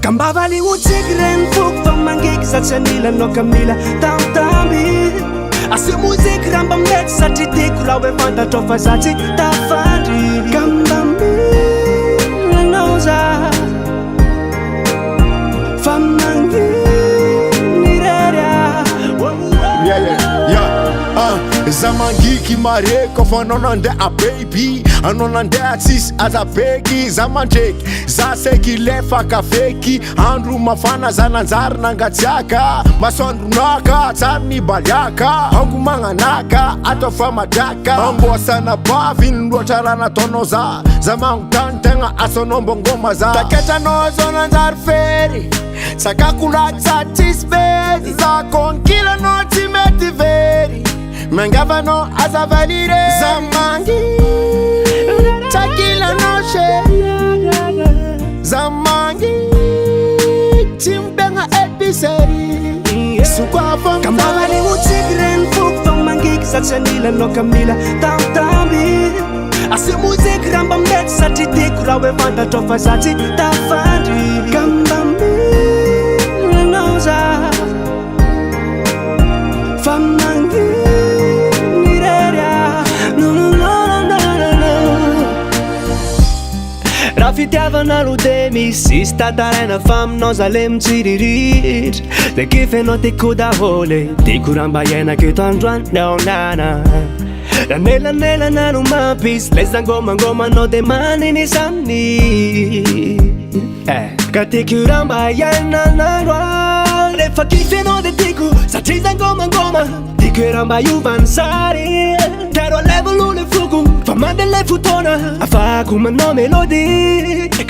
Kambavali utsikren fuk fa mangiky zatsy anilanao kamila tamtamby asio muziky ramba mety satria tiako raha hoe fantatrao fa zatsy tafandry kambamilanao za fa manginy rerya za mangiky mare kofa anao nandeha a baby anao nandeha tsisy azabeky za mandreky za seky lefa kafeky andro mafana za nanjary nangatsiaka masoandronaka tsary ny baliaka ango magnanaka atao fa madraka amboasana bavy ny loatra raha nataonao za mangotany tegna asanao mbongoma za taketranao zao nanjary fery sakako latsary tsisy bedy za konkilanao tsy mety very mangavanao azavalire zamangi takilanao she zamangi timbenga episeri sukwafon kambavali utsikren fuk fa mangiky zatsy anilanao kamila tamtamby asio muziky ramba mety satria tiako raha hoe fantatrao fa zatsy tafandry kambamilanao za fa manginy raha fitiavana aloha de misy tantaraina fa aminao za le mitsiriritra de kifenao tiako daholo tiako raha mba iainako eto androany naonana ranelanelana no mampisy le zangomangomanao de maniny saminy ka tiako raha mba iainanandroany rehefa kifenao de tiako satria zangomangoma tiako raha mba iovany sary tero alevalo le foko fa mandele le fotoana afahako manao melody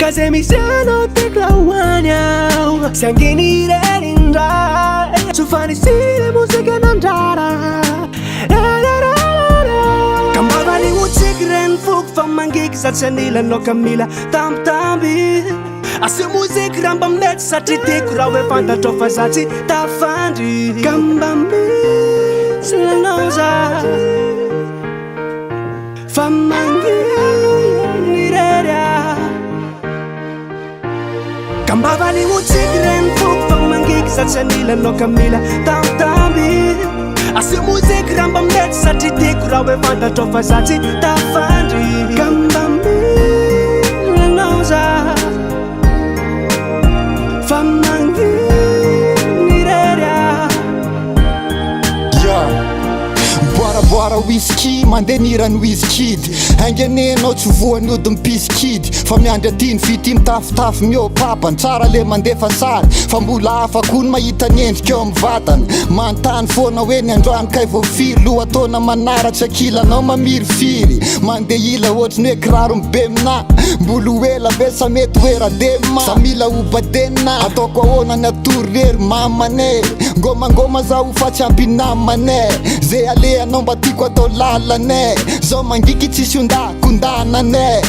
ka ze misy anao tiako raha hoany aho sy anginy rerindray tsy hofanisile mozika nandrara kambavali utsiky reny foko fa mangiky zatsy anilanao kamila tamtamby asio muziky raha mba mety satria tiako raha hoe fantatrao fa zatsy tafandry kambamilanao za fa manginy rerya kambavali utsiky reny foko fa mangiky zatsy anilanao kamila tamtamby asio muziky raha mba mety satria tiako raha hoe fantatrao fa zatsy tafandry kambamilanao za fa manginy rerya boaraboara whisky mandeha nirany whisky hangenenao tsy voany odiny piskidy fa miandry atiny fity mitafitafy miopapany tsara le mandefa sary fa mbola afakony mahita ny endrika eo amin'ny vatany mantany foana hoe ny androany kay voafiry lohatona manaratsy akilanao mamirifiry mandeha ila ohatriny hoe kiraro mibe mina mbolo ela be sa mety hoe radema sa mila obadenina ataoko ahoana ny atory rery mamane ngomangoma za ho fatsy ampinamane ze aleanao mba tiako atao lalane zao mangiky tsisy ondakondanane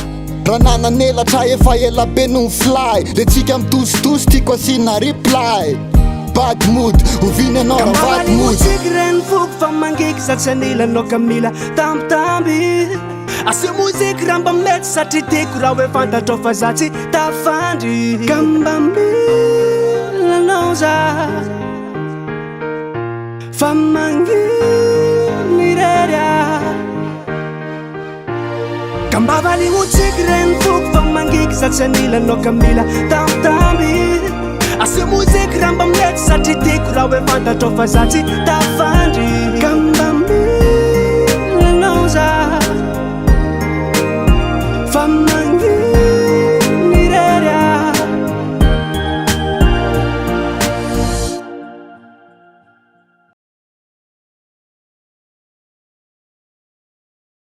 raha nananelatra efa ela be no fly le tsika mitositosy tiako asina reply bad mood oviny anao raha bad mood utsiky reny foko fa mangiky zatsy anilanao kamila tamtamby asio muziky raha mba mety satria tiako raha hoe fantatrao fa zatsy tafandry kambamilanao za fa manginy rerya kambavali utsiky reny foko fa mangiky zatsy anilanao kamila tamtamby asio muziky raha mba mety satria tiako raha hoe fantatrao fa zatsy tafandry kambamilanao za fa